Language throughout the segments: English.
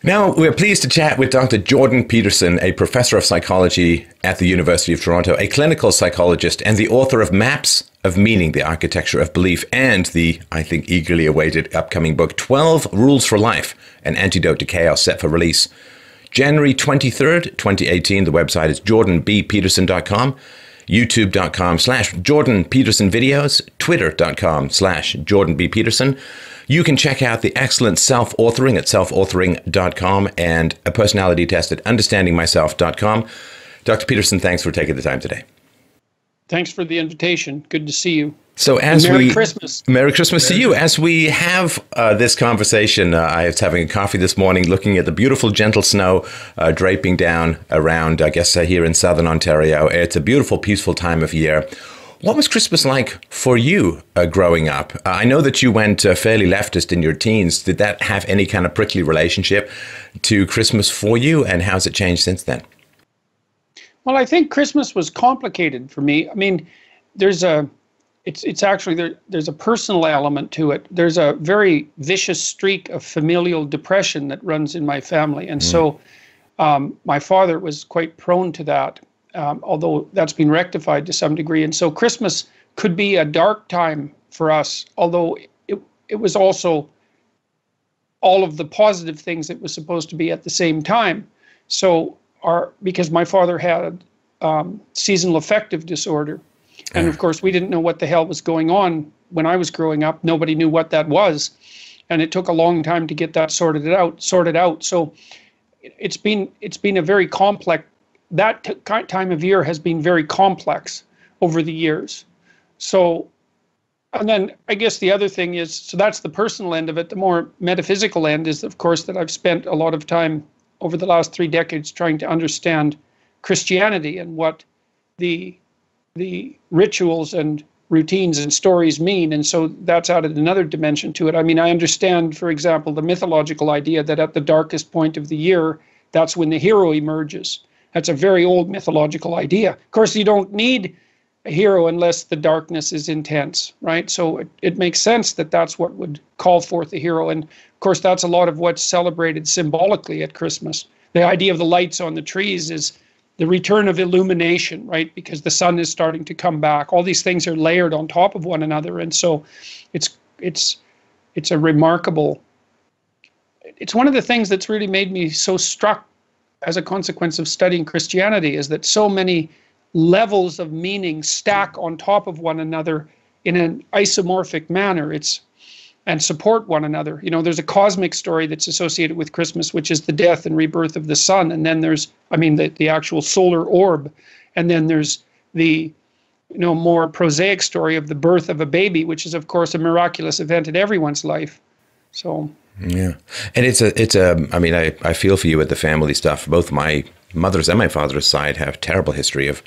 Now, we're pleased to chat with Dr. Jordan Peterson, a professor of psychology at the University of Toronto, a clinical psychologist, and the author of Maps of Meaning, The Architecture of Belief, and the, I think, eagerly awaited upcoming book, 12 Rules for Life, An Antidote to Chaos, set for release January 23rd, 2018. The website is jordanbpeterson.com, youtube.com/JordanPetersonVideos, twitter.com/JordanBPeterson. You can check out the excellent self-authoring at selfauthoring.com and a personality test at understandingmyself.com. Dr. Peterson, thanks for taking the time today. Thanks for the invitation. Good to see you. So Merry Christmas. Merry Christmas to you. As we have this conversation, I was having a coffee this morning looking at the beautiful gentle snow draping down around, I guess, here in southern Ontario. It's a beautiful, peaceful time of year. What was Christmas like for you growing up? I know that you went fairly leftist in your teens. Did that have any kind of prickly relationship to Christmas for you? And how's it changed since then? Well, I think Christmas was complicated for me. I mean, there's a personal element to it. There's a very vicious streak of familial depression that runs in my family. And so my father was quite prone to that. Although that's been rectified to some degree. And so Christmas could be a dark time for us, although it was also all of the positive things it was supposed to be at the same time. So because my father had seasonal affective disorder, and of course we didn't know what the hell was going on when I was growing up. Nobody knew what that was, and it took a long time to get that sorted out. So it's been a very complex. That time of year has been very complex over the years. So, and then I guess the other thing is, so that's the personal end of it. The more metaphysical end is, of course, that I've spent a lot of time over the last 3 decades trying to understand Christianity and what the rituals and routines and stories mean. And so that's added another dimension to it. I mean, I understand, for example, the mythological idea that at the darkest point of the year, that's when the hero emerges. That's a very old mythological idea. Of course, you don't need a hero unless the darkness is intense, right? So it makes sense that that's what would call forth a hero. And of course, that's a lot of what's celebrated symbolically at Christmas. The idea of the lights on the trees is the return of illumination, right? Because the sun is starting to come back. All these things are layered on top of one another. And so it's a remarkable, it's one of the things that's really made me so struck as a consequence of studying Christianity, is that so many levels of meaning stack on top of one another in an isomorphic manner. And support one another. You know, there's a cosmic story that's associated with Christmas, which is the death and rebirth of the sun. And then there's, the actual solar orb. And then there's the, more prosaic story of the birth of a baby, which is, of course, a miraculous event in everyone's life. So. Yeah. And I feel for you with the family stuff. Both my mother's and my father's side have a terrible history of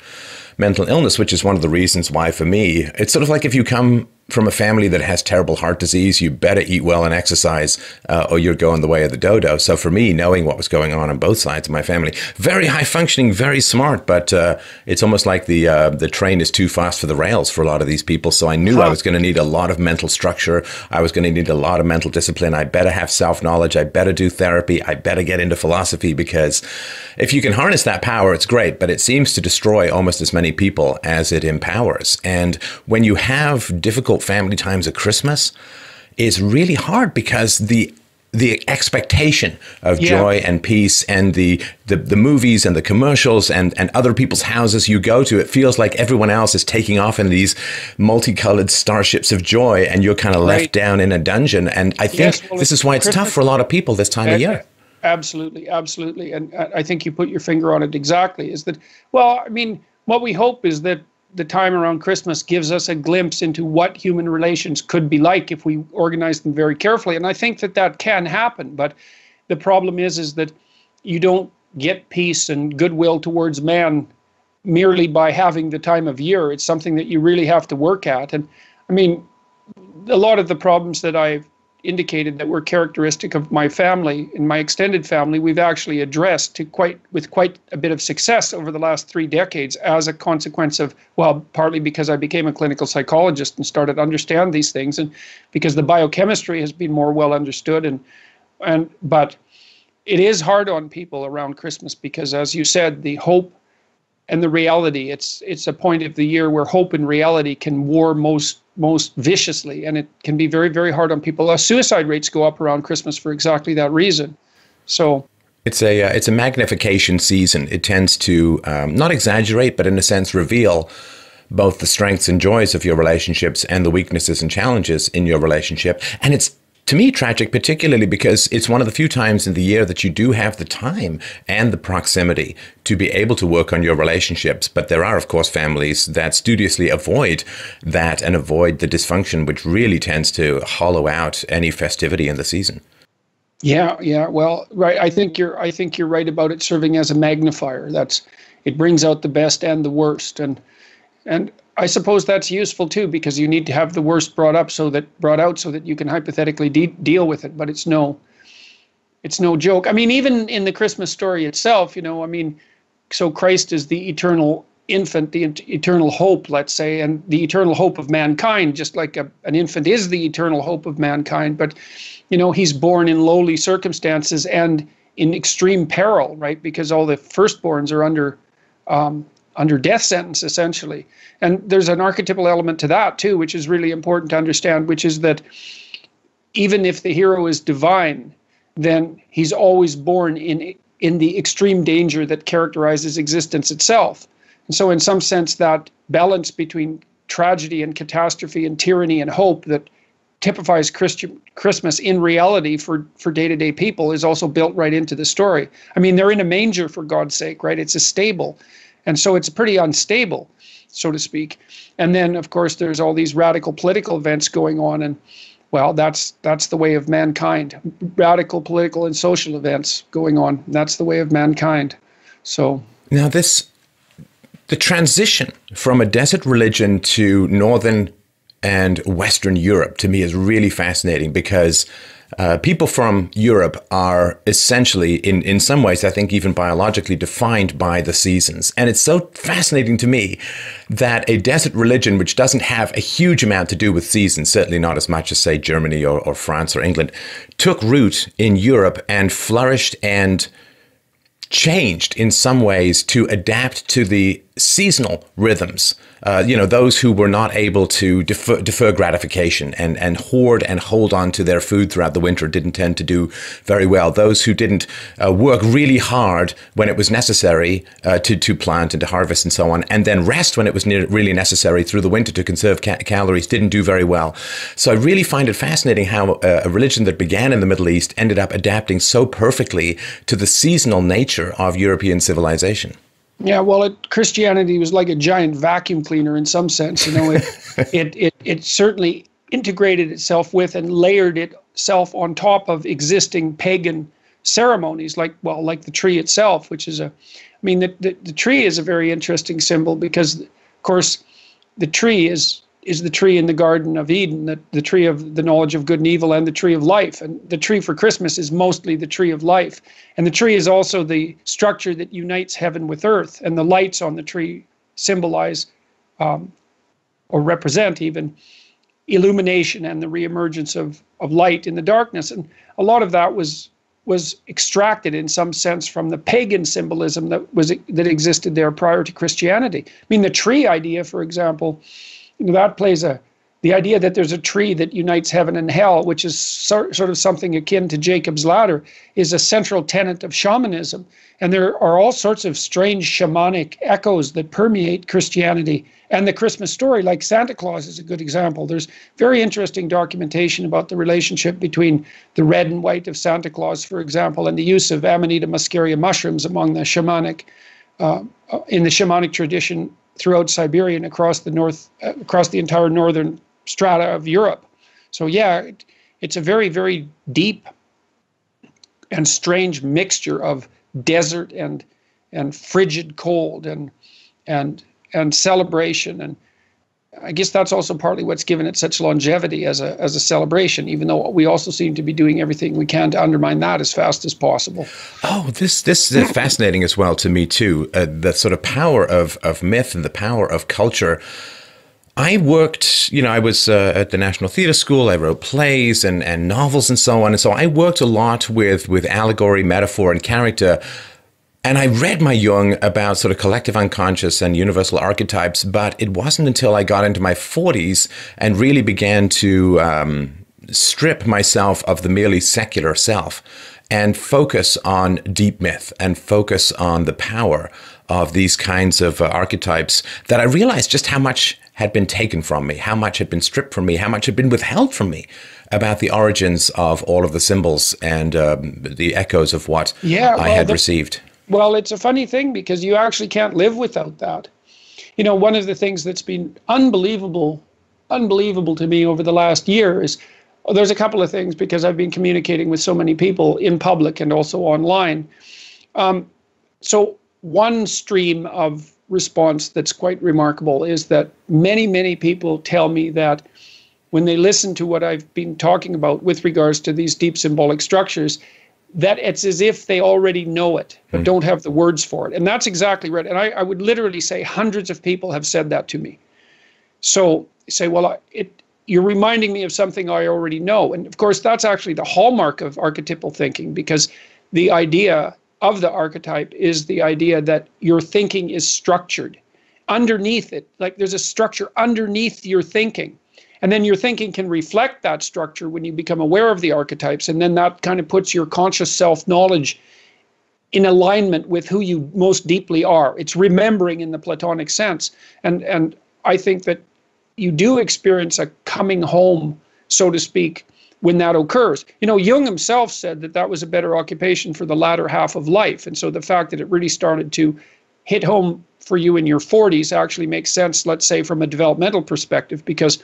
mental illness, which is one of the reasons why, for me, it's sort of like if you come from a family that has terrible heart disease, you better eat well and exercise, or you're going the way of the dodo. So for me, knowing what was going on both sides of my family, very high functioning, very smart, but it's almost like the train is too fast for the rails for a lot of these people. So I knew I was going to need a lot of mental structure. I was going to need a lot of mental discipline. I better have self-knowledge. I better do therapy. I better get into philosophy, because if you can harness that power, it's great, but it seems to destroy almost as many people as it empowers. And when you have difficult family times at Christmas, is really hard, because the expectation of joy and peace, and the movies and the commercials and other people's houses you go to, it feels like everyone else is taking off in these multicolored starships of joy, and you're kind of left down in a dungeon. And I think this is why it's tough for a lot of people this time of year. Absolutely, absolutely. And I think you put your finger on it exactly, is that, what we hope is that the time around Christmas gives us a glimpse into what human relations could be like if we organize them very carefully. And I think that can happen. But the problem is that you don't get peace and goodwill towards man merely by having the time of year. It's something that you really have to work at. And a lot of the problems that I've indicated that were characteristic of my family and my extended family, we've actually addressed with quite a bit of success over the last 3 decades, as a consequence of, partly because I became a clinical psychologist and started to understand these things, and because the biochemistry has been more well understood, but it is hard on people around Christmas because, as you said, the hope and the reality, it's a point of the year where hope and reality can war most viciously, and it can be very, very hard on people. Suicide rates go up around Christmas for exactly that reason. So it's a magnification season. It tends to not exaggerate, but in a sense reveal both the strengths and joys of your relationships and the weaknesses and challenges in your relationship. And it's, to me, tragic, particularly because it's one of the few times in the year that you do have the time and the proximity to be able to work on your relationships. But there are, of course, families that studiously avoid that and avoid the dysfunction, which really tends to hollow out any festivity in the season. Yeah. Well, right. I think you're right about it serving as a magnifier. It brings out the best and the worst, and I suppose that's useful too, because you need to have the worst brought out so that you can hypothetically deal with it. But it's no joke. I mean, even in the Christmas story itself, so Christ is the eternal infant, the eternal hope, let's say, and the eternal hope of mankind, just like an infant is the eternal hope of mankind. But he's born in lowly circumstances and in extreme peril, right? Because all the firstborns are under death sentence, essentially. And there's an archetypal element to that, too, which is really important to understand, which is that even if the hero is divine, then he's always born in the extreme danger that characterizes existence itself. And so in some sense, that balance between tragedy and catastrophe and tyranny and hope that typifies Christmas in reality for day-to-day people is also built right into the story. I mean, they're in a manger, for God's sake, right? It's a stable. And so it's pretty unstable, so to speak. And then, of course, there's all these radical political events going on. And, well, that's the way of mankind. Radical political and social events going on. That's the way of mankind. So now the transition from a desert religion to Northern and Western Europe, to me, is really fascinating because people from Europe are essentially, in some ways, I think even biologically defined by the seasons. And it's so fascinating to me that a desert religion, which doesn't have a huge amount to do with seasons, certainly not as much as, say, Germany or France or England, took root in Europe and flourished and changed in some ways to adapt to the seasonal rhythms. Those who were not able to defer gratification and hoard and hold on to their food throughout the winter didn't tend to do very well. Those who didn't work really hard when it was necessary to plant and to harvest and so on, and then rest when it was really necessary through the winter to conserve calories didn't do very well. So I really find it fascinating how a religion that began in the Middle East ended up adapting so perfectly to the seasonal nature of European civilization. Yeah, well, Christianity was like a giant vacuum cleaner in some sense. It certainly integrated itself with and layered itself on top of existing pagan ceremonies, like the tree itself, which is the tree is a very interesting symbol because, of course, the tree is the tree in the Garden of Eden, the tree of the knowledge of good and evil, and the tree of life. And the tree for Christmas is mostly the tree of life. And the tree is also the structure that unites heaven with earth. And the lights on the tree symbolize or represent even illumination and the reemergence of light in the darkness. And a lot of that was extracted in some sense from the pagan symbolism that existed there prior to Christianity. I mean, the tree idea, for example, that plays the idea that there's a tree that unites heaven and hell, which is sort of something akin to Jacob's ladder, is a central tenet of shamanism. And there are all sorts of strange shamanic echoes that permeate Christianity and the Christmas story, like Santa Claus is a good example. There's very interesting documentation about the relationship between the red and white of Santa Claus, for example, and the use of Amanita muscaria mushrooms among the shamanic, in the shamanic tradition throughout Siberia and across the entire northern strata of Europe. So yeah, it's a very, very deep and strange mixture of desert and frigid cold and celebration. And I guess that's also partly what's given it such longevity as a celebration, even though we also seem to be doing everything we can to undermine that as fast as possible. Oh, this is fascinating as well to me too. The sort of power of myth and the power of culture I worked, I was at the National Theatre School. I wrote plays and novels and so on. And so I worked a lot with allegory, metaphor, and character. And I read my Jung about sort of collective unconscious and universal archetypes, but it wasn't until I got into my 40s and really began to strip myself of the merely secular self and focus on deep myth and focus on the power of these kinds of archetypes, that I realized just how much had been taken from me, how much had been stripped from me, how much had been withheld from me about the origins of all of the symbols and the echoes of what I had received. Well, it's a funny thing because you actually can't live without that. One of the things that's been unbelievable to me over the last year is, there's a couple of things because I've been communicating with so many people in public and also online. So one stream of response that's quite remarkable is that many, many people tell me that when they listen to what I've been talking about with regards to these deep symbolic structures, that it's as if they already know it, but don't have the words for it. And that's exactly right. And I would literally say hundreds of people have said that to me. So say, well, you're reminding me of something I already know. And of course, that's actually the hallmark of archetypal thinking, because the idea of the archetype is the idea that your thinking is structured. Underneath it, like there's a structure underneath your thinking. And then your thinking can reflect that structure when you become aware of the archetypes. And then that kind of puts your conscious self-knowledge in alignment with who you most deeply are. It's remembering in the Platonic sense. And I think that you do experience a coming home, so to speak, when that occurs. Jung himself said that that was a better occupation for the latter half of life. And so the fact that it really started to hit home for you in your 40s actually makes sense, let's say, from a developmental perspective, because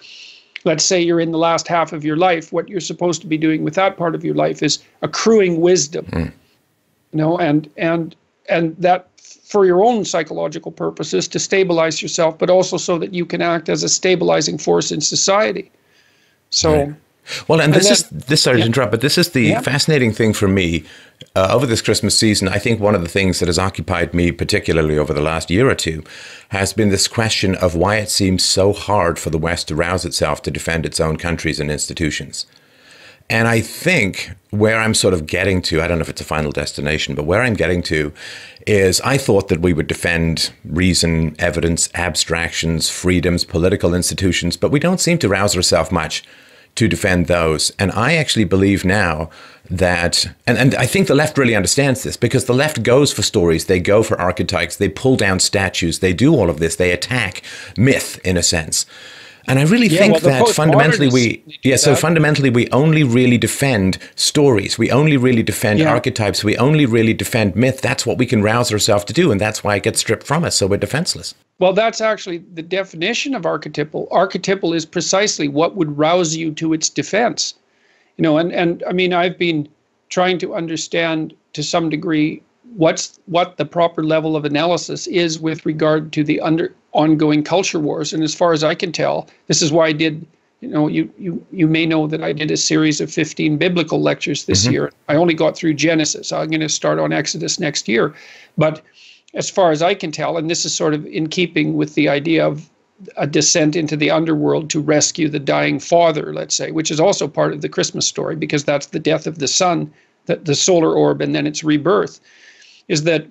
let's say you're in the last half of your life, what you're supposed to be doing with that part of your life is accruing wisdom, and that for your own psychological purposes to stabilize yourself, but also so that you can act as a stabilizing force in society. So. Right. Well, and sorry to interrupt, but this is the fascinating thing for me over this Christmas season. I think one of the things that has occupied me, particularly over the last year or two, has been this question of why it seems so hard for the West to rouse itself to defend its own countries and institutions. And I think where I'm sort of getting to, I don't know if it's a final destination, but where I'm getting to is I thought that we would defend reason, evidence, abstractions, freedoms, political institutions, but we don't seem to rouse ourselves much to defend those. And I actually believe now that, and I think the left really understands this, because the left goes for stories, they go for archetypes, they pull down statues, they do all of this, they attack myth in a sense. And I really think that fundamentally we only really defend stories, we only really defend archetypes, we only really defend myth. That's what we can rouse ourselves to do, and that's why it gets stripped from us, so we're defenseless. Well, that's actually the definition of archetypal. Archetypal is precisely what would rouse you to its defense. And I mean, I've been trying to understand to some degree what the proper level of analysis is with regard to the ongoing culture wars. And as far as I can tell, this is why I did, you may know that I did a series of 15 biblical lectures this year. I only got through Genesis. I'm going to start on Exodus next year. But as far as I can tell, and this is sort of in keeping with the idea of a descent into the underworld to rescue the dying father, let's say, which is also part of the Christmas story, because that's the death of the sun, the solar orb, and then its rebirth, is that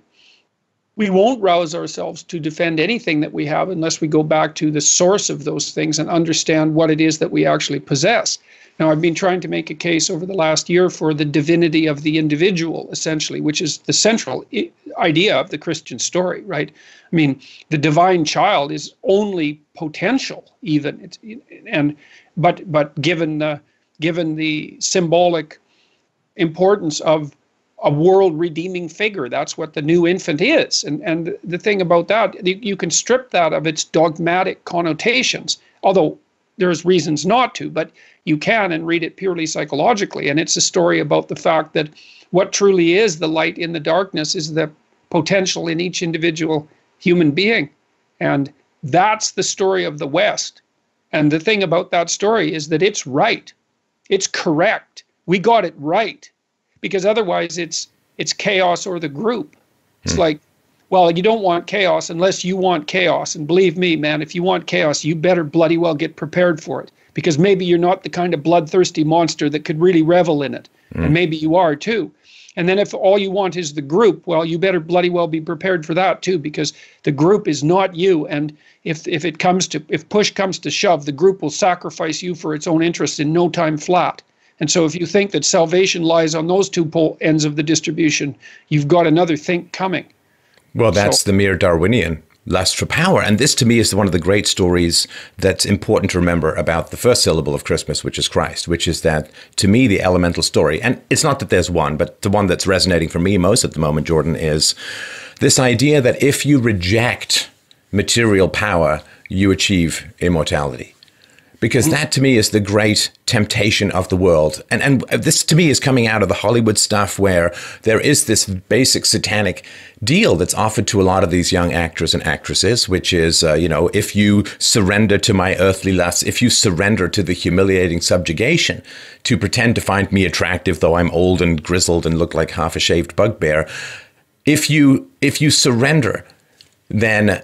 we won't rouse ourselves to defend anything that we have unless we go back to the source of those things and understand what it is that we actually possess. Now, I've been trying to make a case over the last year for the divinity of the individual, essentially, which is the central idea of the Christian story, right? I mean, the divine child is only potential, even, but given the symbolic importance of a world-redeeming figure, that's what the new infant is. And the thing about that, you can strip that of its dogmatic connotations, although there's reasons not to, but you can, and read it purely psychologically. And it's a story about the fact that what truly is the light in the darkness is the potential in each individual human being. And that's the story of the West. And the thing about that story is that it's right. It's correct. We got it right. Because otherwise it's chaos or the group. It's like well, you don't want chaos unless you want chaos. And believe me, man, if you want chaos, you better bloody well get prepared for it, because maybe you're not the kind of bloodthirsty monster that could really revel in it. And maybe you are too. And then if all you want is the group, well, you better bloody well be prepared for that too, because the group is not you. And if push comes to shove, the group will sacrifice you for its own interests in no time flat. And so if you think that salvation lies on those two ends of the distribution, you've got another think coming. Well, that's the mere Darwinian lust for power. And this, to me, is one of the great stories that's important to remember about the first syllable of Christmas, which is Christ, which is that, to me, the elemental story, and it's not that there's one, but the one that's resonating for me most at the moment, Jordan, is this idea that if you reject material power, you achieve immortality. Because that, to me, is the great temptation of the world. And this, to me, is coming out of the Hollywood stuff, where there is this basic satanic deal that's offered to a lot of these young actors and actresses, which is, if you surrender to my earthly lusts, if you surrender to the humiliating subjugation to pretend to find me attractive, though I'm old and grizzled and look like half a shaved bugbear, if you surrender, then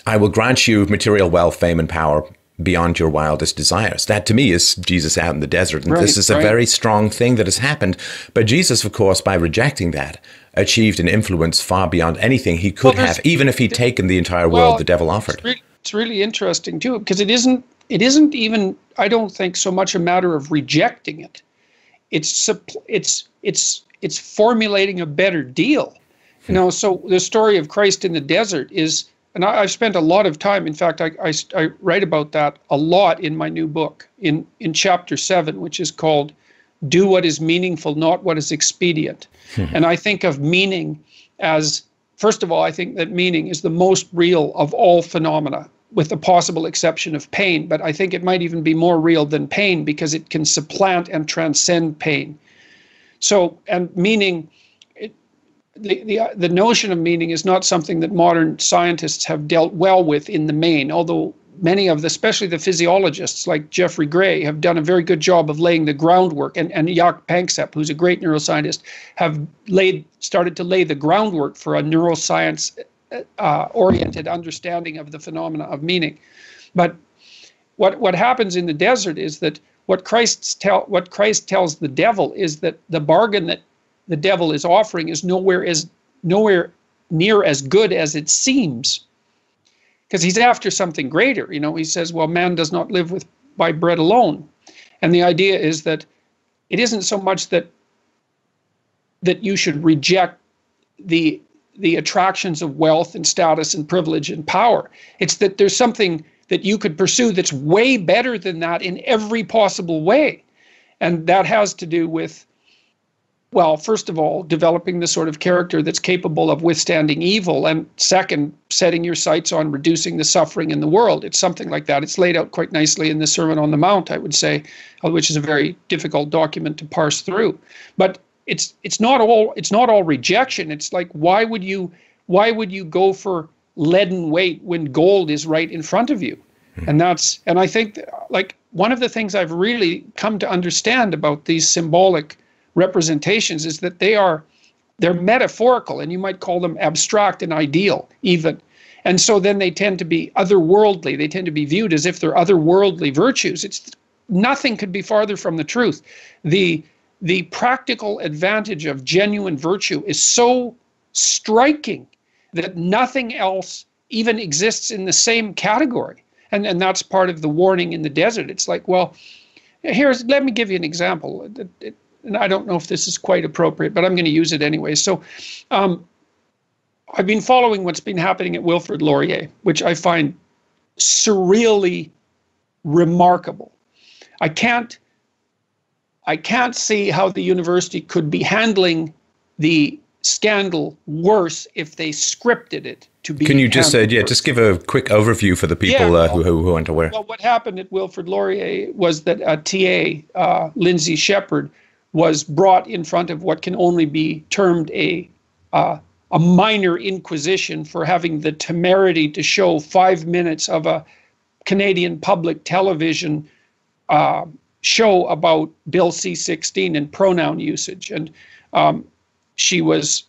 I will grant you material wealth, fame, and power beyond your wildest desires. That, to me, is Jesus out in the desert. And this is a very strong thing that has happened. But Jesus, of course, by rejecting that, achieved an influence far beyond anything he could have, even if he'd taken the entire world the devil offered. It's really interesting, too, because it isn't even, I don't think, so much a matter of rejecting it. It's formulating a better deal. So the story of Christ in the desert is, and I've spent a lot of time, in fact, I write about that a lot in my new book, in chapter 7, which is called Do What Is Meaningful, Not What Is Expedient. And I think of meaning as, first of all, I think that meaning is the most real of all phenomena, with the possible exception of pain. But I think it might even be more real than pain, because it can supplant and transcend pain. So, and meaning, the notion of meaning is not something that modern scientists have dealt well with in the main, although many of especially the physiologists like Jeffrey Gray, have done a very good job of laying the groundwork, and Jaak Panksepp, who's a great neuroscientist, have started to lay the groundwork for a neuroscience oriented understanding of the phenomena of meaning. But what happens in the desert is that what Christ tells the devil is that the bargain that the devil is offering is nowhere near as good as it seems, because he's after something greater. He says, well, man does not live by bread alone. And the idea is that it isn't so much that you should reject the attractions of wealth and status and privilege and power. It's that there's something that you could pursue that's way better than that in every possible way. And that has to do with, well, first of all, developing the sort of character that's capable of withstanding evil, and second, setting your sights on reducing the suffering in the world. It's something like that. It's laid out quite nicely in the Sermon on the Mount, I would say, which is a very difficult document to parse through. But it's not all rejection. It's like, why would you go for leaden weight when gold is right in front of you? And I think, like, one of the things I've really come to understand about these symbolic representations is that they're metaphorical, and you might call them abstract and ideal even. And so then they tend to be otherworldly. They tend to be viewed as if they're otherworldly virtues. Nothing could be farther from the truth. The practical advantage of genuine virtue is so striking that nothing else even exists in the same category. And that's part of the warning in the desert. It's like, well, let me give you an example. And I don't know if this is quite appropriate, but I'm going to use it anyway. So I've been following what's been happening at Wilfrid Laurier, which I find surreally remarkable. I can't see how the university could be handling the scandal worse if they scripted it to be. Can you just give a quick overview for the people who aren't aware? Well, what happened at Wilfrid Laurier was that a TA, Lindsay Shepherd, was brought in front of what can only be termed a minor inquisition for having the temerity to show 5 minutes of a Canadian public television show about Bill C-16 and pronoun usage. And she was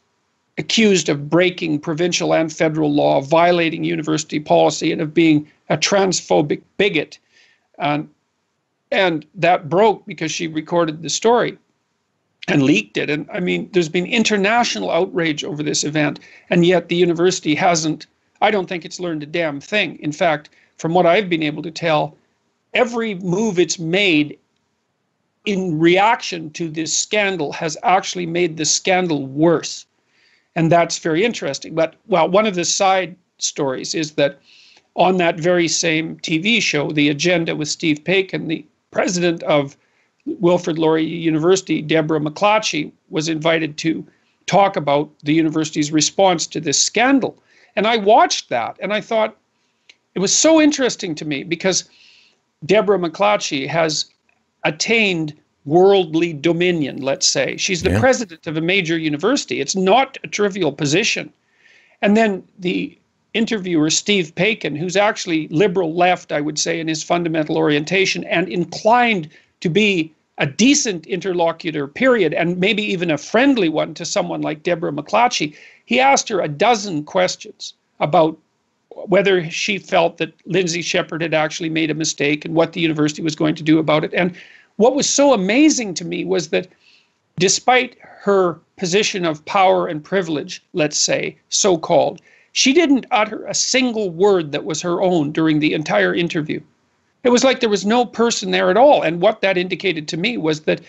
accused of breaking provincial and federal law, violating university policy, and of being a transphobic bigot. And that broke because she recorded the story and leaked it. And I mean, there's been international outrage over this event, and yet the university hasn't, I don't think it's learned a damn thing. In fact, from what I've been able to tell, every move it's made in reaction to this scandal has actually made the scandal worse. And that's very interesting. But, well, one of the side stories is that on that very same TV show, The Agenda with Steve Paikin, the president of Wilfrid Laurier University, Deborah McClatchy, was invited to talk about the university's response to this scandal. And I watched that, and I thought it was so interesting to me because Deborah McClatchy has attained worldly dominion, let's say. She's the president of a major university. It's not a trivial position. And then the interviewer, Steve Paikin, who's actually liberal left, I would say, in his fundamental orientation, and inclined to be a decent interlocutor, period, and maybe even a friendly one to someone like Deborah McClatchy, he asked her a dozen questions about whether she felt that Lindsay Shepherd had actually made a mistake and what the university was going to do about it. And what was so amazing to me was that despite her position of power and privilege, let's say, so-called, she didn't utter a single word that was her own during the entire interview. It was like there was no person there at all. And what that indicated to me was that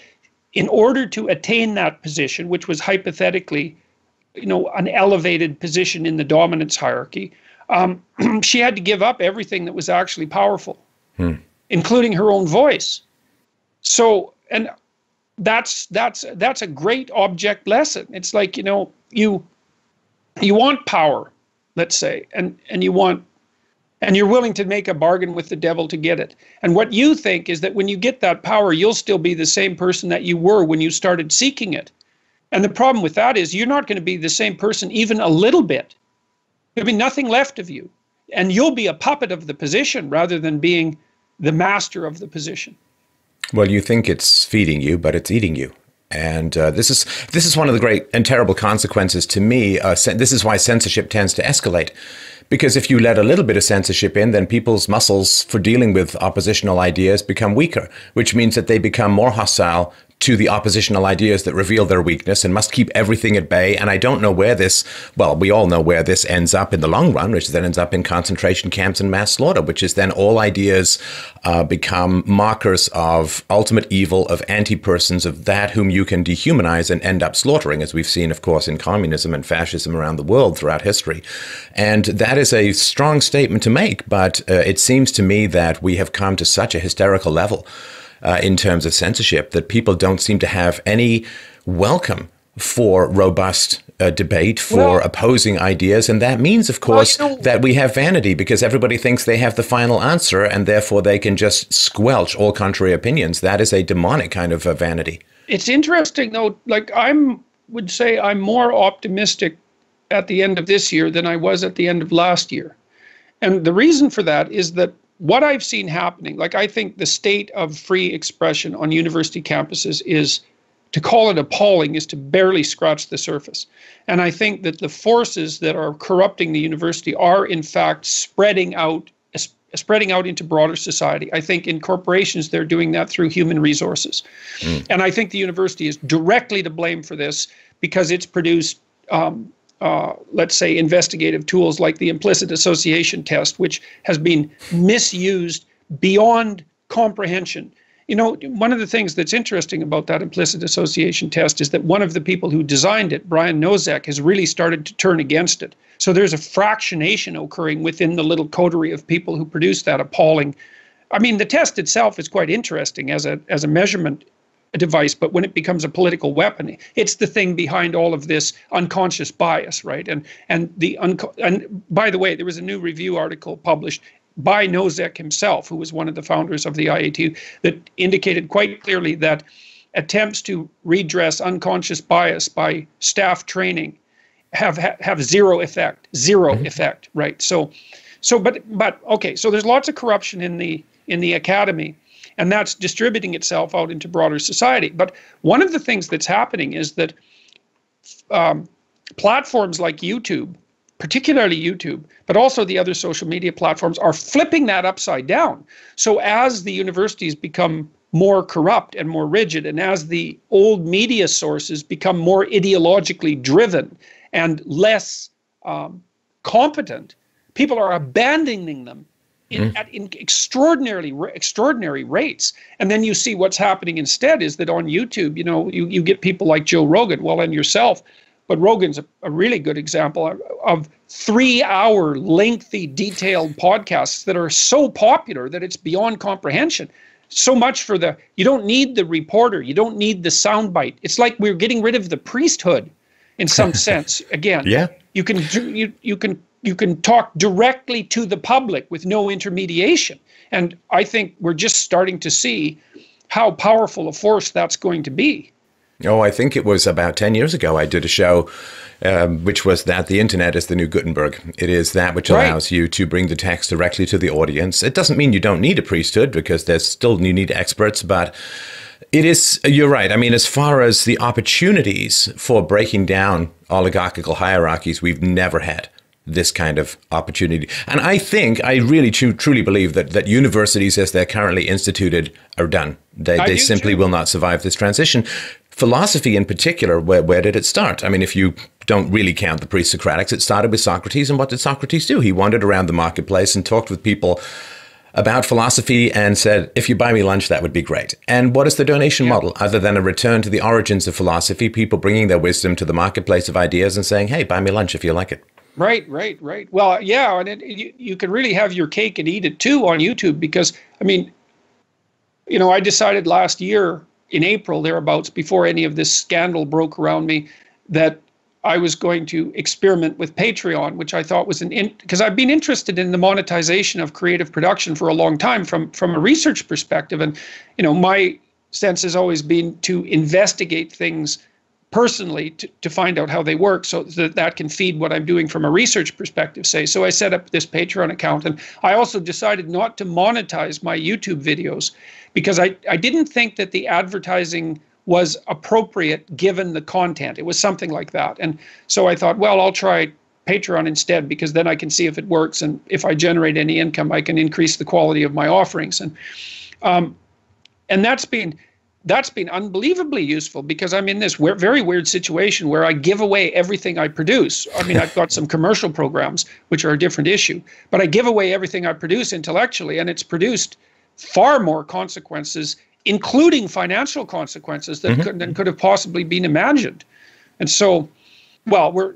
in order to attain that position, which was hypothetically, an elevated position in the dominance hierarchy, she had to give up everything that was actually powerful, including her own voice. So, and that's a great object lesson. It's like, you want power, let's say, and you're willing to make a bargain with the devil to get it. And what you think is that when you get that power, you'll still be the same person that you were when you started seeking it. And the problem with that is you're not going to be the same person even a little bit. There'll be nothing left of you. And you'll be a puppet of the position rather than being the master of the position. Well, you think it's feeding you, but it's eating you. And this is one of the great and terrible consequences to me. This is why censorship tends to escalate. Because if you let a little bit of censorship in, then people's muscles for dealing with oppositional ideas become weaker, which means that they become more hostile to the oppositional ideas that reveal their weakness and must keep everything at bay. And I don't know where we all know where this ends up in the long run, which then ends up in concentration camps and mass slaughter, which is then all ideas become markers of ultimate evil, of anti-persons, of that whom you can dehumanize and end up slaughtering, as we've seen, of course, in communism and fascism around the world throughout history. And that is a strong statement to make, but it seems to me that we have come to such a hysterical level in terms of censorship that people don't seem to have any welcome for robust debate, for opposing ideas. And that means, of course, that we have vanity because everybody thinks they have the final answer and therefore they can just squelch all contrary opinions. That is a demonic kind of vanity. It's interesting, though, like would say I'm more optimistic at the end of this year than I was at the end of last year. And the reason for that is that what I've seen happening, like I think the state of free expression on university campuses is, to call it appalling, is to barely scratch the surface. And I think that the forces that are corrupting the university are in fact spreading out into broader society. I think in corporations, they're doing that through human resources. And I think the university is directly to blame for this because it's produced let's say, investigative tools like the implicit association test, which has been misused beyond comprehension. One of the things that's interesting about that implicit association test is that one of the people who designed it, Brian Nosek, has really started to turn against it. So there's a fractionation occurring within the little coterie of people who produce that appalling. I mean, the test itself is quite interesting as a measurement device, but when it becomes a political weapon, it's the thing behind all of this unconscious bias, right? And by the way, there was a new review article published by Nosek himself, who was one of the founders of the IATU, that indicated quite clearly that attempts to redress unconscious bias by staff training have zero effect, effect, right? But okay, so there's lots of corruption in the academy. And that's distributing itself out into broader society. But one of the things that's happening is that platforms like YouTube, particularly YouTube, but also the other social media platforms, are flipping that upside down. So as the universities become more corrupt and more rigid, and as the old media sources become more ideologically driven and less competent, people are abandoning them in extraordinary rates. And then you see what's happening instead is that on YouTube, you get people like Joe Rogan, well, and yourself, but Rogan's a really good example of 3-hour lengthy detailed podcasts that are so popular that it's beyond comprehension. So much for you don't need the reporter, you don't need the soundbite. It's like we're getting rid of the priesthood in some sense. Again, yeah, you can talk directly to the public with no intermediation. And I think we're just starting to see how powerful a force that's going to be. Oh, I think it was about 10 years ago I did a show which was that the internet is the new Gutenberg. It is that which allows you to bring the text directly to the audience. It doesn't mean you don't need a priesthood, because you need experts, but it is, you're right. I mean, as far as the opportunities for breaking down oligarchical hierarchies, we've never had this kind of opportunity. And I really truly believe that universities as they're currently instituted are done. They simply will not survive this transition. Philosophy in particular, where did it start? I mean, if you don't really count the pre-Socratics, it started with Socrates. And what did Socrates do? He wandered around the marketplace and talked with people about philosophy and said, if you buy me lunch, that would be great. And what is the donation model other than a return to the origins of philosophy, people bringing their wisdom to the marketplace of ideas and saying, hey, buy me lunch if you like it. Right. Well, yeah, and you can really have your cake and eat it too on YouTube, because, I mean, I decided last year in April, thereabouts, before any of this scandal broke around me, that I was going to experiment with Patreon, which I thought was because I've been interested in the monetization of creative production for a long time from a research perspective. And, my sense has always been to investigate things personally to find out how they work, so that can feed what I'm doing from a research perspective, say. So I set up this Patreon account, and I also decided not to monetize my YouTube videos because I didn't think that the advertising was appropriate given the content. It was something like that. And so I thought, well, I'll try Patreon instead, because then I can see if it works, and if I generate any income, I can increase the quality of my offerings. And that's been unbelievably useful, because I'm in this very weird situation where I give away everything I produce. I mean, I've got some commercial programs, which are a different issue, but I give away everything I produce intellectually, and it's produced far more consequences, including financial consequences, than could have possibly been imagined. And so, well,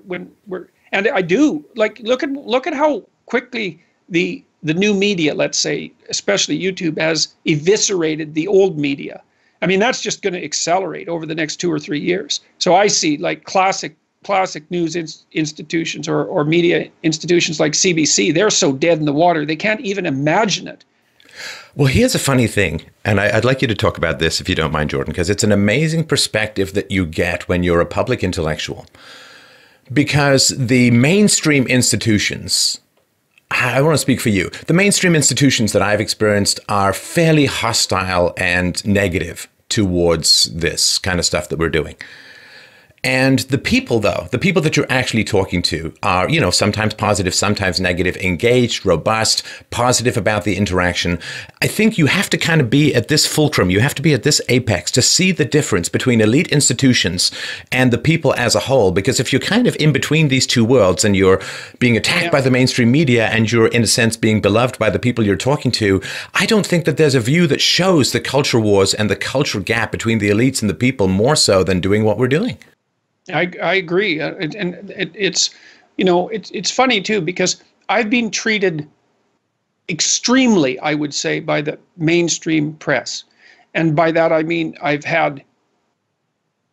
and I do look at how quickly the new media, let's say, especially YouTube, has eviscerated the old media. I mean, that's just going to accelerate over the next 2 or 3 years. So I see like classic news institutions or media institutions like CBC, they're so dead in the water, they can't even imagine it. Well, here's a funny thing, and I'd like you to talk about this if you don't mind, Jordan, because it's an amazing perspective that you get when you're a public intellectual. Because the mainstream institutions, I want to speak for you, the mainstream institutions that I've experienced are fairly hostile and negative towards this kind of stuff that we're doing. And the people, though, the people that you're actually talking to are, sometimes positive, sometimes negative, engaged, robust, positive about the interaction. I think you have to kind of be at this fulcrum. You have to be at this apex to see the difference between elite institutions and the people as a whole. Because if you're kind of in between these two worlds and you're being attacked by the mainstream media and you're, in a sense, being beloved by the people you're talking to, I don't think that there's a view that shows the culture wars and the culture gap between the elites and the people more so than doing what we're doing. I agree, and it's funny too, because I've been treated extremely, I would say, by the mainstream press, and by that I mean I've had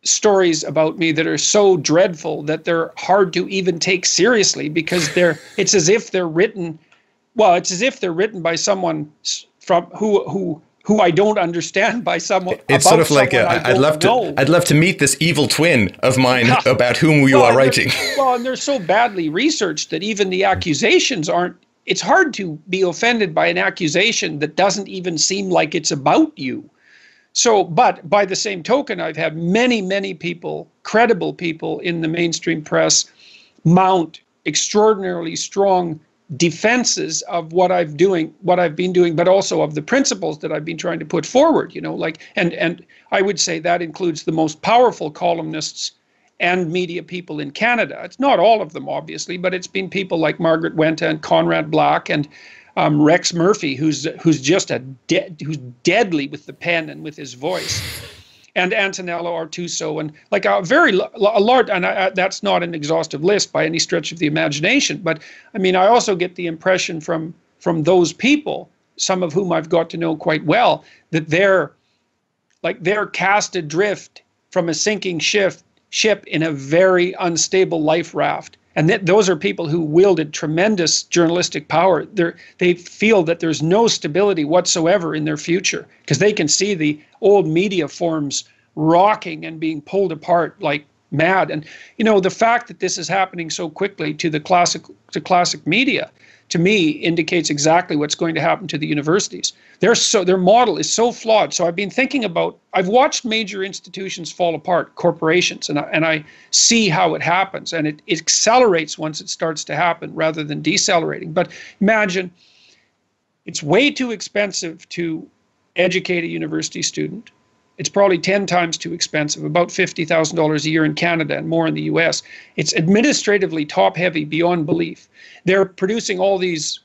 stories about me that are so dreadful that they're hard to even take seriously, because it's as if they're written by someone from who I don't understand, by someone. It's sort of like I'd love to meet this evil twin of mine about whom you are writing. And they're so badly researched that even the accusations aren't. It's hard to be offended by an accusation that doesn't even seem like it's about you. So, but by the same token, I've had many, many people, credible people in the mainstream press, mount extraordinarily strong defenses of what I've been doing, but also of the principles that I've been trying to put forward, like, and I would say that includes the most powerful columnists and media people in Canada. It's not all of them, obviously, but it's been people like Margaret Wenta and Conrad Black and Rex Murphy, who's just who's deadly with the pen and with his voice, and Antonello Artuso, and like a large, and that's not an exhaustive list by any stretch of the imagination. But I mean, I also get the impression from those people, some of whom I've got to know quite well, that they're cast adrift from a sinking ship in a very unstable life raft. And those are people who wielded tremendous journalistic power. They feel that there's no stability whatsoever in their future because they can see the old media forms rocking and being pulled apart like mad. And the fact that this is happening so quickly to the classic media, to me, indicates exactly what's going to happen to the universities. Their model is so flawed. So I've watched major institutions fall apart, corporations, and I see how it happens, and it accelerates once it starts to happen rather than decelerating. But imagine, it's way too expensive to educate a university student. It's probably 10 times too expensive, about $50,000 a year in Canada and more in the US. It's administratively top-heavy beyond belief. They're producing all these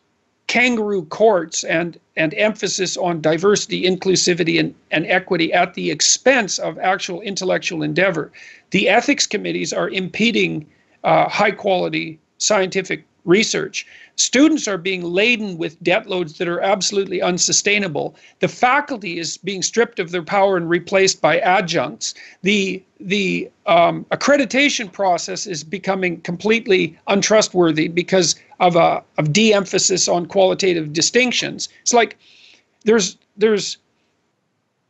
kangaroo courts and emphasis on diversity, inclusivity, and equity at the expense of actual intellectual endeavor. The ethics committees are impeding high-quality scientific research. Students are being laden with debt loads that are absolutely unsustainable. The faculty is being stripped of their power and replaced by adjuncts. The accreditation process is becoming completely untrustworthy because of de-emphasis on qualitative distinctions. It's like there's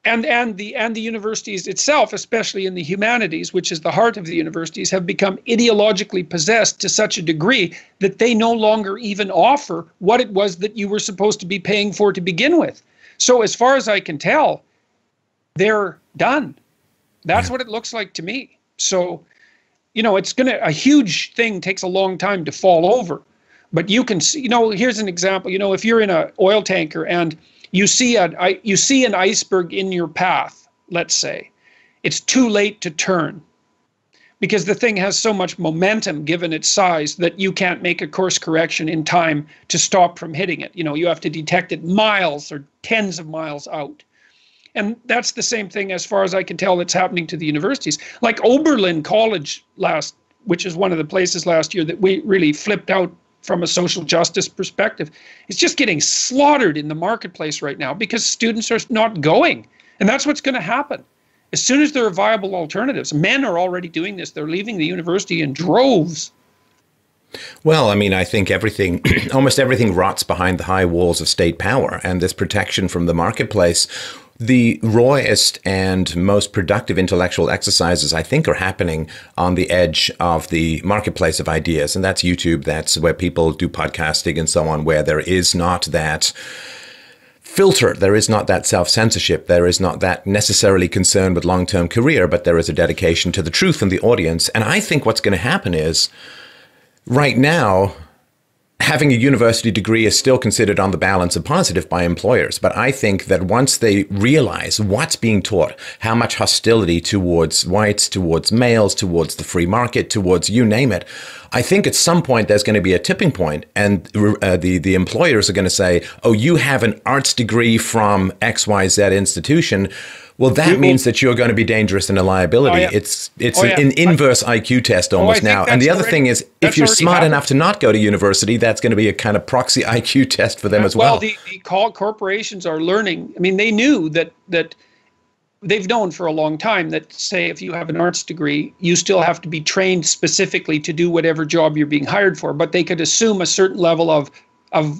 and the universities itself, especially in the humanities, which is the heart of the universities, have become ideologically possessed to such a degree that they no longer even offer what it was that you were supposed to be paying for to begin with. So as far as I can tell, they're done. That's what it looks like to me. So, a huge thing takes a long time to fall over. But you can see, here's an example. If you're in an oil tanker and you see an iceberg in your path, let's say, it's too late to turn because the thing has so much momentum given its size that you can't make a course correction in time to stop from hitting it. You have to detect it miles or tens of miles out. And that's the same thing, as far as I can tell, that's happening to the universities. Like Oberlin College which is one of the places last year that we really flipped out from a social justice perspective, it's just getting slaughtered in the marketplace right now because students are not going. And that's what's going to happen. As soon as there are viable alternatives, men are already doing this. They're leaving the university in droves. Well, I mean, I think almost everything rots behind the high walls of state power, and this protection from the marketplace. The rawest and most productive intellectual exercises, I think, are happening on the edge of the marketplace of ideas. And that's YouTube. That's where people do podcasting and so on, where there is not that filter. There is not that self-censorship. There is not that necessarily concern with long-term career, but there is a dedication to the truth and the audience. And I think what's going to happen is, right now, having a university degree is still considered on the balance a positive by employers. But I think that once they realize what's being taught, how much hostility towards whites, towards males, towards the free market, towards you name it, I think at some point there's going to be a tipping point, and the employers are going to say, oh, you have an arts degree from XYZ institution. Well, that means that you're going to be dangerous and a liability. Oh, yeah. It's an inverse IQ test almost now. And the other thing is, if you're smart enough to not go to university, that's going to be a kind of proxy IQ test for them as well. Well, the corporations are learning. I mean, they knew that they've known for a long time that, say, if you have an arts degree, you still have to be trained specifically to do whatever job you're being hired for. But they could assume a certain level of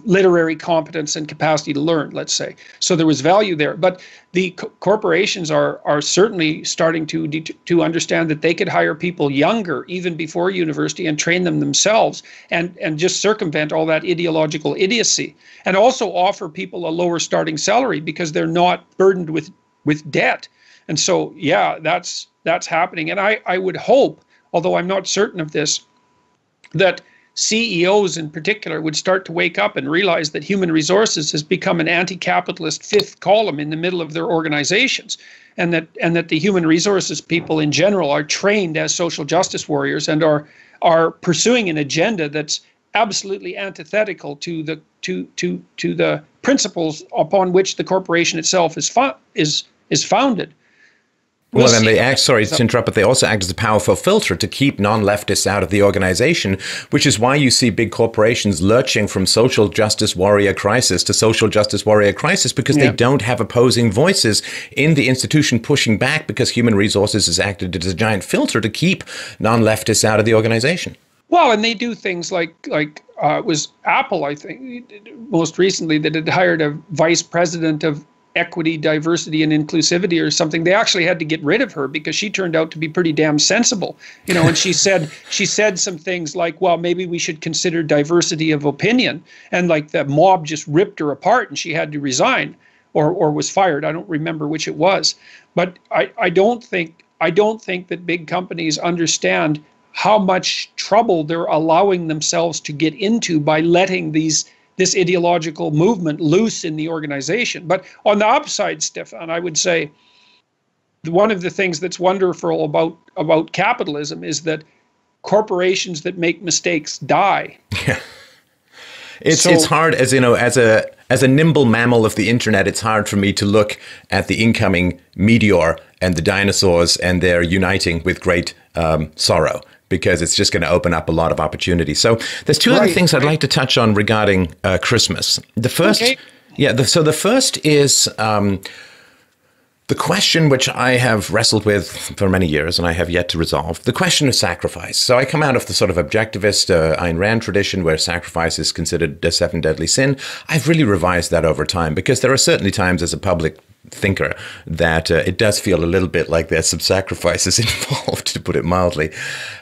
literary competence and capacity to learn, let's say. So there was value there. But the corporations are certainly starting to understand that they could hire people younger, even before university, and train them themselves and just circumvent all that ideological idiocy. And also offer people a lower starting salary because they're not burdened with with debt. And so, yeah, that's happening. And I would hope, although I'm not certain of this, that CEOs in particular would start to wake up and realize that human resources has become an anti-capitalist fifth column in the middle of their organizations, and that the human resources people in general are trained as social justice warriors and are pursuing an agenda that's absolutely antithetical to the principles upon which the corporation itself is founded. Well, and they act, sorry to interrupt, but they also act as a powerful filter to keep non-leftists out of the organization, which is why you see big corporations lurching from social justice warrior crisis to social justice warrior crisis, because they don't have opposing voices in the institution pushing back, because human resources has acted as a giant filter to keep non-leftists out of the organization. Well, and they do things like it was Apple, I think, most recently, that had hired a vice president of equity, diversity, and inclusivity or something. They actually had to get rid of her because she turned out to be pretty damn sensible, and she said some things like, well, maybe we should consider diversity of opinion, and like the mob just ripped her apart and she had to resign or was fired. I don't remember which it was. But I don't think that big companies understand how much trouble they're allowing themselves to get into by letting this ideological movement loose in the organization. But on the upside, Stefan, I would say one of the things that's wonderful about capitalism is that corporations that make mistakes die. Yeah. It's hard, as as a nimble mammal of the internet, it's hard for me to look at the incoming meteor and the dinosaurs and their uniting with great sorrow, because it's just going to open up a lot of opportunity. So there's two other things I'd like to touch on regarding Christmas. The first, so the first is the question which I have wrestled with for many years and I have yet to resolve, the question of sacrifice. So I come out of the sort of objectivist Ayn Rand tradition where sacrifice is considered a seven deadly sin. I've really revised that over time, because there are certainly times as a public thinker that it does feel a little bit like there's some sacrifices involved, to put it mildly,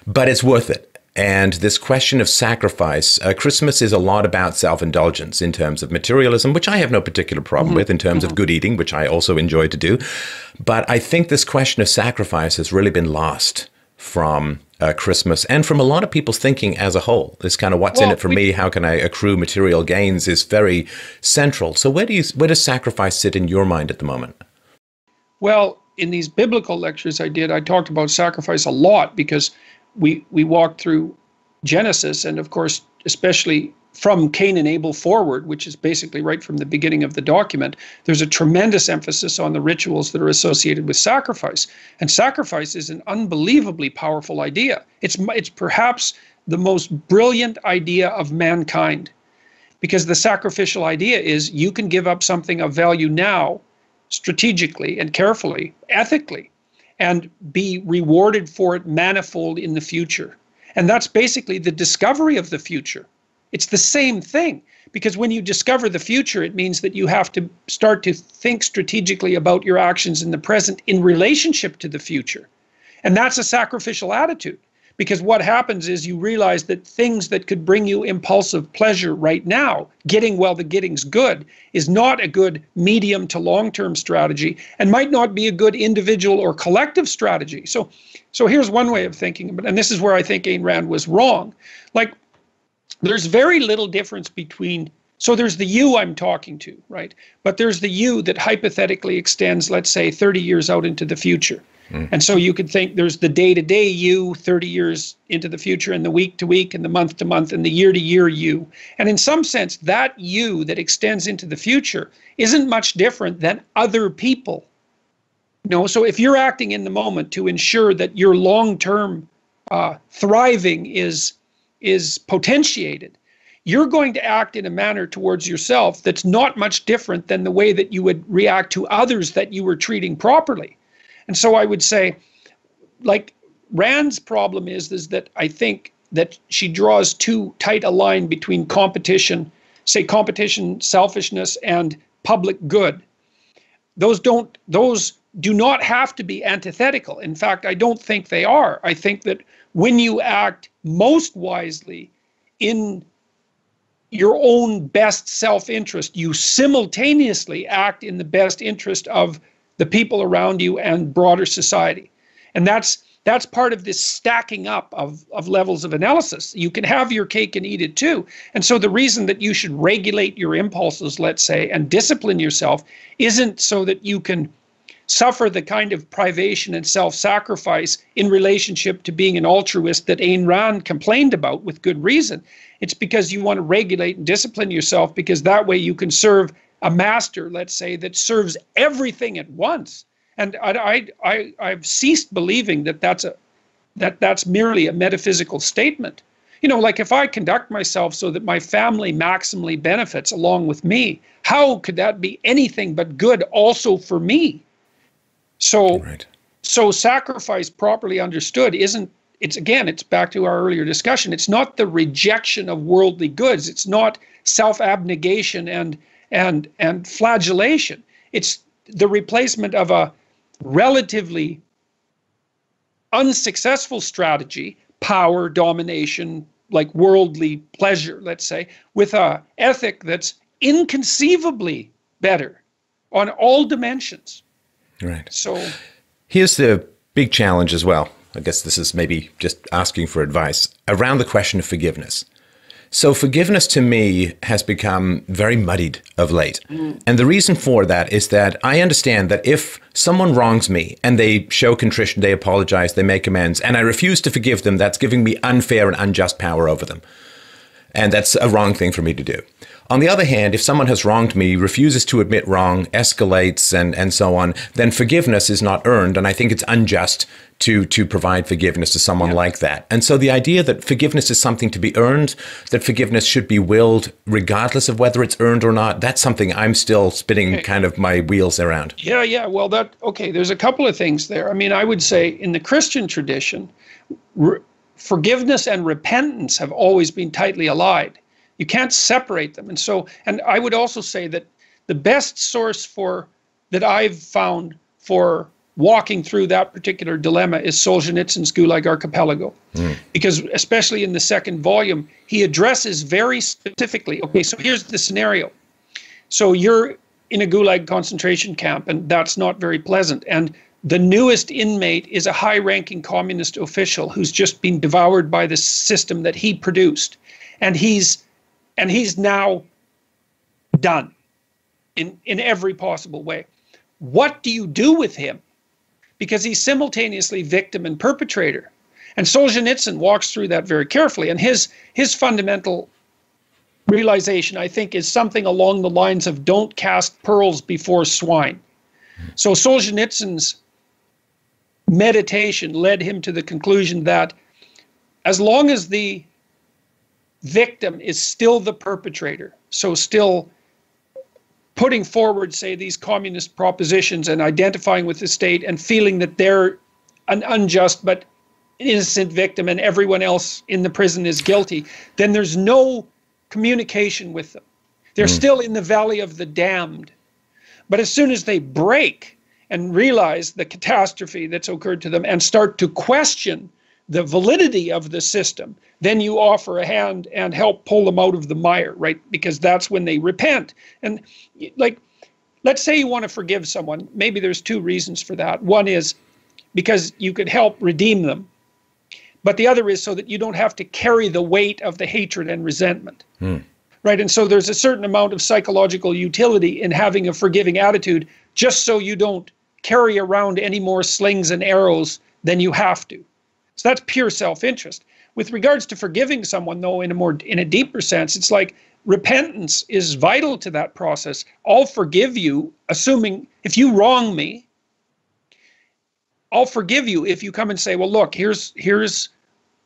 but it's worth it. And this question of sacrifice, Christmas is a lot about self-indulgence in terms of materialism, which I have no particular problem with, in terms of good eating, which I also enjoy to do. But I think this question of sacrifice has really been lost from Christmas and from a lot of people's thinking as a whole. This kind of what's in it for me, how can I accrue material gains is very central. So where does sacrifice sit in your mind at the moment? Well, in these biblical lectures I talked about sacrifice a lot, because we walked through Genesis, and of course, especially from Cain and Abel forward, which is basically right from the beginning of the document, there's a tremendous emphasis on the rituals that are associated with sacrifice. And sacrifice is an unbelievably powerful idea. It's perhaps the most brilliant idea of mankind, because the sacrificial idea is you can give up something of value now, strategically and carefully, ethically, and be rewarded for it manifold in the future. And that's basically the discovery of the future. It's the same thing, because when you discover the future, it means that you have to start to think strategically about your actions in the present in relationship to the future. And that's a sacrificial attitude, because what happens is you realize that things that could bring you impulsive pleasure right now, getting while the getting's good, is not a good medium to long-term strategy and might not be a good individual or collective strategy. So here's one way of thinking about it, and this is where I think Ayn Rand was wrong. Like, there's very little difference between, so there's the you I'm talking to, right? But there's the you that hypothetically extends, let's say, 30 years out into the future. And so you could think there's the day-to-day you 30 years into the future, and the week-to-week, and the month-to-month, and the year-to-year you. And in some sense, that you that extends into the future isn't much different than other people. So if you're acting in the moment to ensure that your long-term thriving is potentiated, you're going to act in a manner towards yourself that's not much different than the way that you would react to others that you were treating properly. And so I would say, like, Rand's problem is that I think that she draws too tight a line between competition, selfishness, and public good. Those do not have to be antithetical. In fact, I don't think they are. I think that when you act most wisely in your own best self-interest, you simultaneously act in the best interest of the people around you, and broader society. And that's part of this stacking up of levels of analysis. You can have your cake and eat it too. And so the reason that you should regulate your impulses, let's say, and discipline yourself isn't so that you can suffer the kind of privation and self-sacrifice in relationship to being an altruist that Ayn Rand complained about with good reason. It's because you want to regulate and discipline yourself, because that way you can serve a master, let's say, that serves everything at once. And I've ceased believing that that's merely a metaphysical statement. You know, like if I conduct myself so that my family maximally benefits along with me, how could that be anything but good also for me? So, right. So sacrifice properly understood it's back to our earlier discussion. It's not the rejection of worldly goods. It's not self-abnegation and flagellation. It's the replacement of a relatively unsuccessful strategy, power, domination, like worldly pleasure, let's say, with a ethic that's inconceivably better on all dimensions. Right. So here's the big challenge as well. I guess this is maybe just asking for advice around the question of forgiveness. So forgiveness to me has become very muddied of late. And the reason for that is that I understand that if someone wrongs me and they show contrition, they apologize, they make amends, and I refuse to forgive them, that's giving me unfair and unjust power over them. And that's a wrong thing for me to do. On the other hand, if someone has wronged me, refuses to admit wrong, escalates, and so on, then forgiveness is not earned. And I think it's unjust to provide forgiveness to someone like that. And so the idea that forgiveness is something to be earned, that forgiveness should be willed regardless of whether it's earned or not, that's something I'm still spinning kind of my wheels around. Yeah. Well, there's a couple of things there. I mean, I would say in the Christian tradition, forgiveness and repentance have always been tightly allied. You can't separate them. And I would also say that the best source that I've found for walking through that particular dilemma is Solzhenitsyn's Gulag Archipelago. Because especially in the second volume, he addresses very specifically, okay, so here's the scenario. So you're in a Gulag concentration camp, and that's not very pleasant. And the newest inmate is a high-ranking communist official who's just been devoured by the system that he produced. And he's now done in every possible way. What do you do with him? Because he's simultaneously victim and perpetrator. And Solzhenitsyn walks through that very carefully. And his fundamental realization, I think, is something along the lines of don't cast pearls before swine. So Solzhenitsyn's meditation led him to the conclusion that as long as the victim is still the perpetrator, so still putting forward, say, these communist propositions and identifying with the state and feeling that they're an unjust but innocent victim and everyone else in the prison is guilty, then there's no communication with them. They're still in the valley of the damned. But as soon as they break and realize the catastrophe that's occurred to them and start to question the validity of the system, then you offer a hand and help pull them out of the mire, right? Because that's when they repent. And like, let's say you want to forgive someone. Maybe there's two reasons for that. One is because you could help redeem them. But the other is so that you don't have to carry the weight of the hatred and resentment. Right? And so there's a certain amount of psychological utility in having a forgiving attitude, just so you don't carry around any more slings and arrows than you have to. So that's pure self-interest. With regards to forgiving someone, though, in a deeper sense, it's like repentance is vital to that process. I'll forgive you, assuming if you wrong me, I'll forgive you if you come and say, well, look, here's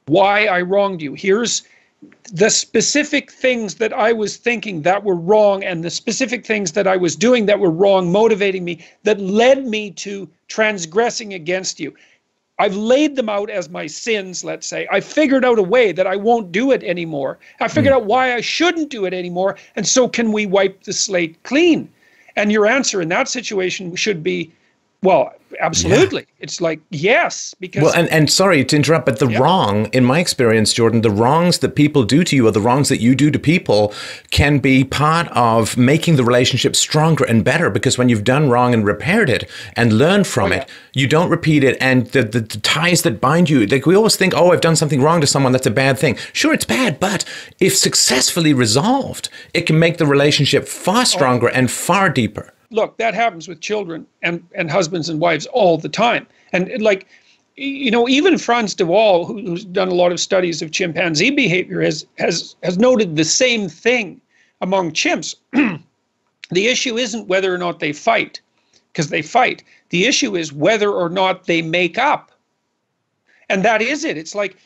why I wronged you. Here's the specific things that I was thinking that were wrong, and the specific things that I was doing that were wrong, motivating me, that led me to transgressing against you. I've laid them out as my sins, let's say. I figured out a way that I won't do it anymore. I figured out why I shouldn't do it anymore. And so can we wipe the slate clean? And your answer in that situation should be, Well, absolutely. Yeah. It's like, yes, because... Well, and sorry to interrupt, but the wrong, in my experience, Jordan, the wrongs that people do to you or the wrongs that you do to people can be part of making the relationship stronger and better, because when you've done wrong and repaired it and learned from it, you don't repeat it. And the ties that bind you, like we always think, oh, I've done something wrong to someone, that's a bad thing. Sure, it's bad, but if successfully resolved, it can make the relationship far stronger and far deeper. Look, that happens with children and husbands and wives all the time. And like, you know, even Franz de Waal, who's done a lot of studies of chimpanzee behavior, has noted the same thing among chimps. The issue isn't whether or not they fight, because they fight. The issue is whether or not they make up. And that is it. It's like,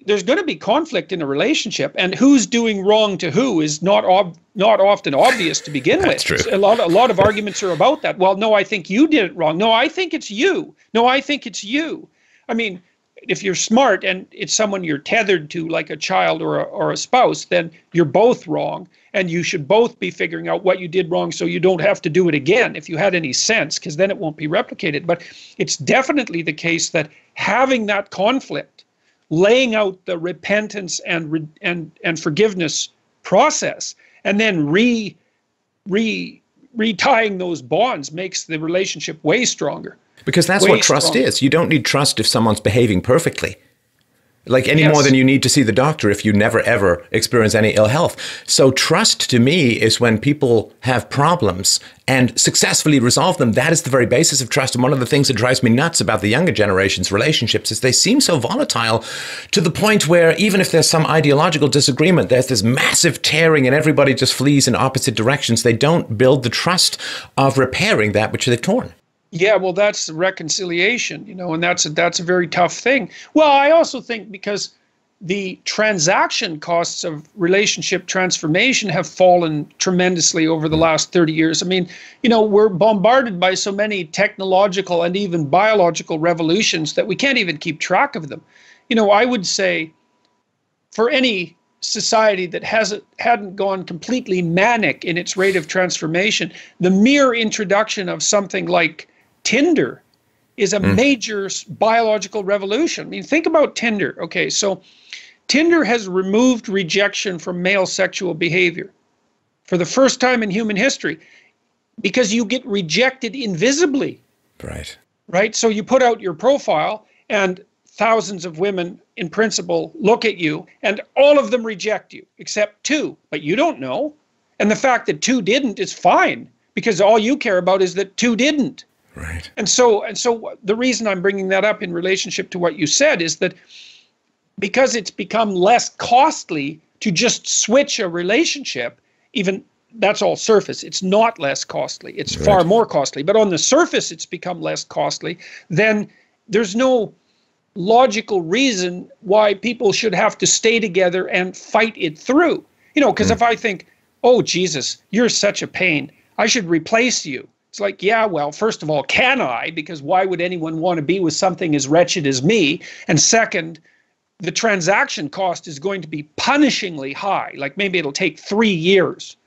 there's going to be conflict in a relationship, and who's doing wrong to who is not often obvious to begin with. That's true. A lot of arguments are about that. Well, no, I think you did it wrong. No, I think it's you. No, I think it's you. I mean, if you're smart and it's someone you're tethered to, like a child or a spouse, then you're both wrong, and you should both be figuring out what you did wrong so you don't have to do it again, if you had any sense, because then it won't be replicated. But it's definitely the case that having that conflict, laying out the repentance and forgiveness process, and then retying those bonds makes the relationship way stronger. Because that's what trust is. You don't need trust if someone's behaving perfectly. Like any more than you need to see the doctor if you never, ever experience any ill health. So trust to me is when people have problems and successfully resolve them. That is the very basis of trust. And one of the things that drives me nuts about the younger generation's relationships is they seem so volatile to the point where even if there's some ideological disagreement, there's this massive tearing and everybody just flees in opposite directions. They don't build the trust of repairing that which they've torn. Yeah, well, that's reconciliation, you know, and that's a very tough thing. Well, I also think because the transaction costs of relationship transformation have fallen tremendously over the last 30 years. I mean, you know, we're bombarded by so many technological and even biological revolutions that we can't even keep track of them. You know, I would say for any society that hadn't gone completely manic in its rate of transformation, the mere introduction of something like Tinder is a major biological revolution. I mean, think about Tinder. Okay, so Tinder has removed rejection from male sexual behavior for the first time in human history, because you get rejected invisibly. Right. Right? So you put out your profile and thousands of women in principle look at you and all of them reject you except 2, but you don't know. And the fact that 2 didn't is fine, because all you care about is that 2 didn't. Right. And so the reason I'm bringing that up in relationship to what you said is that because it's become less costly to just switch a relationship, even that's all surface, it's not less costly, it's far more costly, but on the surface it's become less costly, then there's no logical reason why people should have to stay together and fight it through. You know, because if I think, oh, Jesus, you're such a pain, I should replace you. It's like, yeah, well, first of all, can I? Because why would anyone want to be with something as wretched as me? And second, the transaction cost is going to be punishingly high. Like maybe it'll take 3 years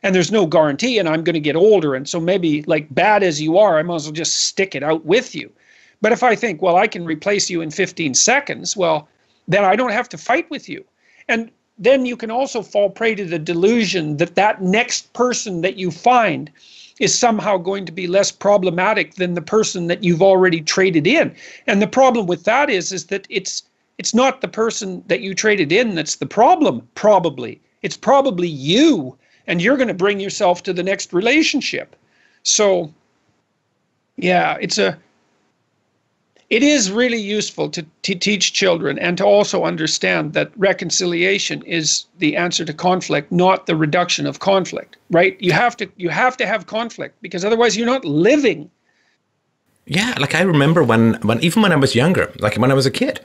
and there's no guarantee, and I'm going to get older. And so maybe, like, bad as you are, I might as well just stick it out with you. But if I think, well, I can replace you in 15 seconds, well, then I don't have to fight with you. And then you can also fall prey to the delusion that that next person that you find is somehow going to be less problematic than the person that you've already traded in. And the problem with that is that it's not the person that you traded in that's the problem, probably. It's probably you, and you're going to bring yourself to the next relationship. So, yeah, it is really useful to teach children and to also understand that reconciliation is the answer to conflict, not the reduction of conflict, right? You have to have conflict, because otherwise you're not living. Yeah, like I remember when even when I was younger, like when I was a kid,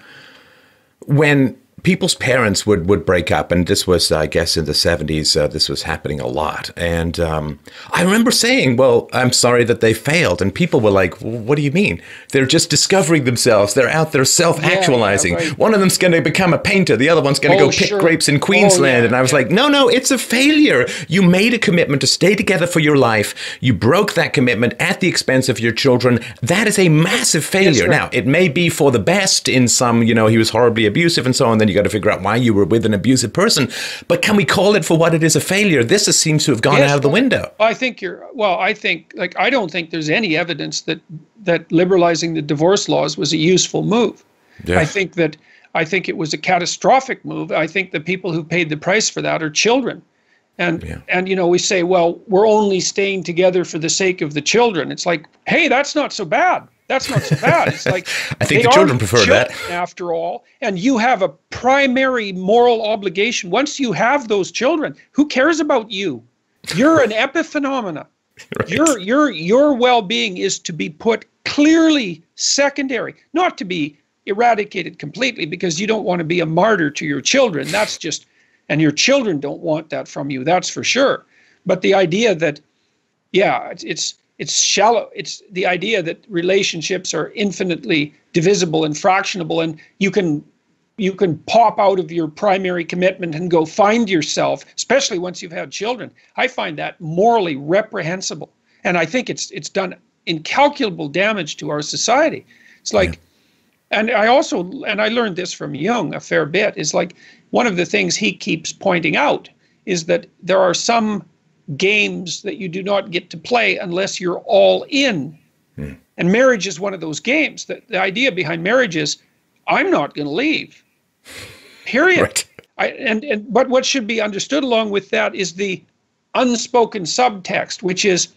when people's parents would break up, and this was, I guess, in the 70s, this was happening a lot. And I remember saying, well, I'm sorry that they failed. And people were like, what do you mean? They're just discovering themselves. They're out there self-actualizing. Yeah, right. One of them's going to become a painter. The other one's going to go pick grapes in Queensland. And I was like, no, it's a failure. You made a commitment to stay together for your life. You broke that commitment at the expense of your children. That is a massive failure. Right. Now, it may be for the best in some, he was horribly abusive and so on. Then you got to figure out why you were with an abusive person. But can we call it for what it is, a failure? This seems to have gone out of the window. I don't think there's any evidence that liberalizing the divorce laws was a useful move. Yeah. I think it was a catastrophic move. I think the people who paid the price for that are children. And we say, well, we're only staying together for the sake of the children. It's like, hey, that's not so bad. That's not so bad. It's like, I think the children prefer that. After all, and you have a primary moral obligation. Once you have those children, who cares about you? You're an epiphenomena. Right. Your well-being is to be put clearly secondary, not to be eradicated completely, because you don't want to be a martyr to your children. That's just, and your children don't want that from you. That's for sure. But the idea that, it's shallow. It's the idea that relationships are infinitely divisible and fractionable, and you can pop out of your primary commitment and go find yourself, especially once you've had children. I find that morally reprehensible, and I think it's done incalculable damage to our society. It's like, and I learned this from Jung a fair bit, is like one of the things he keeps pointing out is that there are some games that you do not get to play unless you're all in. And marriage is one of those games. The idea behind marriage is, I'm not going to leave. Period. Right. But what should be understood along with that is the unspoken subtext, which is,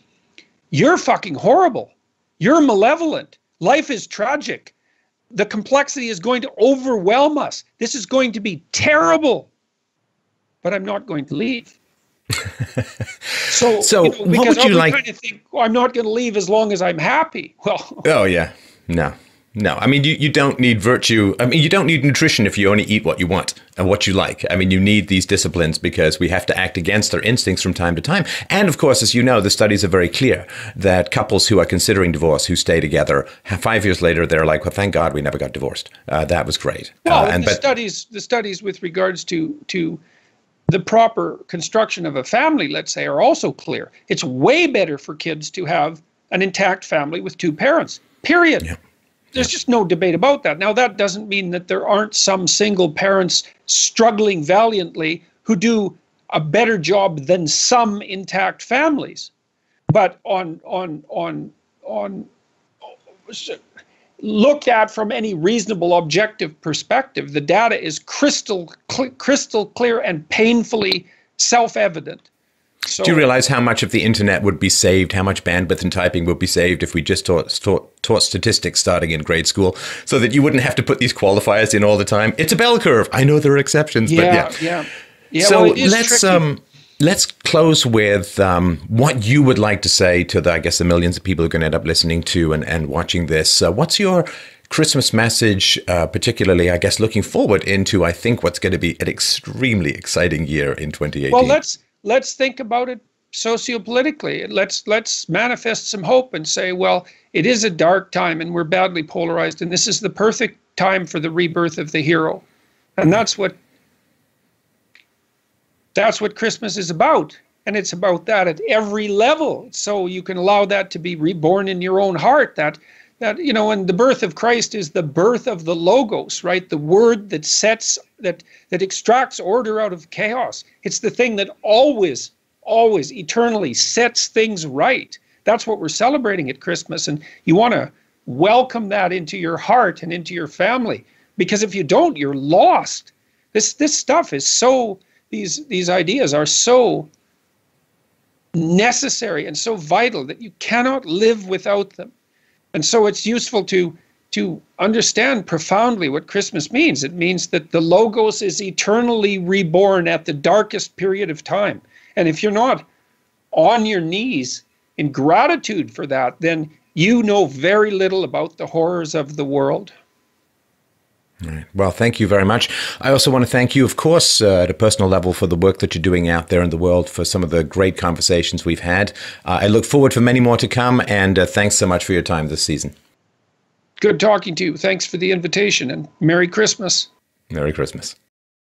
you're fucking horrible. You're malevolent. Life is tragic. The complexity is going to overwhelm us. This is going to be terrible. But I'm not going to leave. So what would you like? Kind of think, I'm not going to leave as long as I'm happy. Well, no. I mean, you don't need virtue. I mean, you don't need nutrition if you only eat what you want and what you like. I mean, you need these disciplines because we have to act against our instincts from time to time. And of course, as you know, the studies are very clear that couples who are considering divorce, who stay together, 5 years later, they're like, well, thank God we never got divorced. That was great. Well, the studies with regards to the proper construction of a family, let's say, are also clear. It's way better for kids to have an intact family with two parents, period. Yeah. There's just no debate about that. Now, that doesn't mean that there aren't some single parents struggling valiantly who do a better job than some intact families. But looked at from any reasonable objective perspective, the data is crystal clear and painfully self-evident. So, do you realize how much of the internet would be saved, how much bandwidth and typing would be saved if we just taught statistics starting in grade school so that you wouldn't have to put these qualifiers in all the time? It's a bell curve. I know there are exceptions, but yeah. So well, let's close with what you would like to say to the millions of people who are going to end up listening to and watching this. What's your Christmas message, particularly, looking forward into, I think, what's going to be an extremely exciting year in 2018? Well, let's think about it sociopolitically. Let's manifest some hope and say, well, it is a dark time and we're badly polarized, and this is the perfect time for the rebirth of the hero. And that's what Christmas is about. And it's about that at every level. So you can allow that to be reborn in your own heart, that and the birth of Christ is the birth of the logos, right? The word that extracts order out of chaos. It's the thing that always, eternally sets things right. That's what we're celebrating at Christmas. And you want to welcome that into your heart and into your family, because if you don't, you're lost. This stuff is so, these ideas are so necessary and so vital that you cannot live without them. And so it's useful to understand profoundly what Christmas means. It means that the Logos is eternally reborn at the darkest period of time. And if you're not on your knees in gratitude for that, then you know very little about the horrors of the world. All right. Well, thank you very much. I also want to thank you, of course, at a personal level for the work that you're doing out there in the world, for some of the great conversations we've had. I look forward for many more to come, and thanks so much for your time this season. Good talking to you. Thanks for the invitation, and Merry Christmas. Merry Christmas.